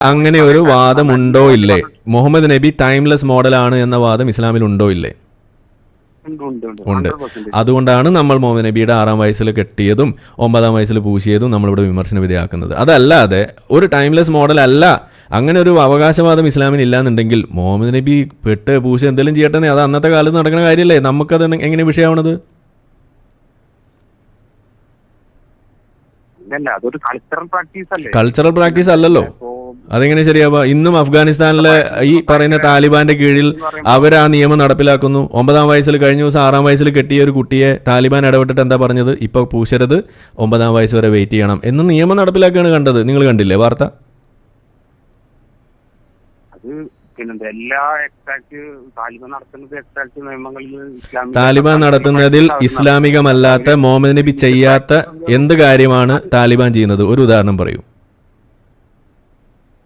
അങ്ങനെ ഒരു വാദമുണ്ടോ ഇല്ലേ? മുഹമ്മദ് നബി ടൈംലെസ് മോഡലാണ് എന്ന വാദം ഇസ്ലാമിൽ ഉണ്ടോ ഇല്ലേ? ഉണ്ട്. അതുകൊണ്ടാണ് നമ്മൾ മുഹമ്മദ് നബിയുടെ 6-ാം വയസ്സിൽ കെട്ടിയതും 9-ാം വയസ്സിൽ പൂശിയതും നമ്മളിവിടെ വിമർശന വിധേയമാക്കുന്നത്. അതല്ലാതെ ഒരു ടൈംലെസ് മോഡൽ അല്ല. അങ്ങനെ ഒരു അവകാശവാദം ഇസ്ലാമിന് ഇല്ലാന്നുണ്ടെങ്കിൽ മുഹമ്മദ് നബി പെട്ട് പൂശി എന്തെങ്കിലും ചെയ്യട്ടെ, അത് അന്നത്തെ കാലത്ത് നടക്കുന്ന കാര്യമല്ലേ? നമുക്കത് എങ്ങനെ വിഷയമാണത്? കൾച്ചറൽ പ്രാക്ടീസ് അല്ലല്ലോ. അതെങ്ങനെ ശരിയാവുക? ഇന്നും അഫ്ഗാനിസ്ഥാനിലെ ഈ പറയുന്ന താലിബാന്റെ കീഴിൽ അവർ ആ നിയമം നടപ്പിലാക്കുന്നു. 9-ാം വയസ്സിൽ കഴിഞ്ഞ ദിവസം 6-ാം വയസ്സിൽ കെട്ടിയ ഒരു കുട്ടിയെ താലിബാൻ ഇടപെട്ടിട്ട് എന്താ പറഞ്ഞത്? ഇപ്പൊ പൂശരുത്, 9-ാം വയസ്സ് വരെ വെയിറ്റ് ചെയ്യണം എന്ന് നിയമം നടപ്പിലാക്കുകയാണ് കണ്ടത്. നിങ്ങൾ കണ്ടില്ലേ വാർത്ത? താലിബാൻ നടത്തുന്നതിൽ ഇസ്ലാമികമല്ലാത്ത മുഹമ്മദ് നബി ചെയ്യാത്ത എന്ത് കാര്യമാണ് താലിബാൻ ചെയ്യുന്നത്? ഒരു ഉദാഹരണം പറയൂ.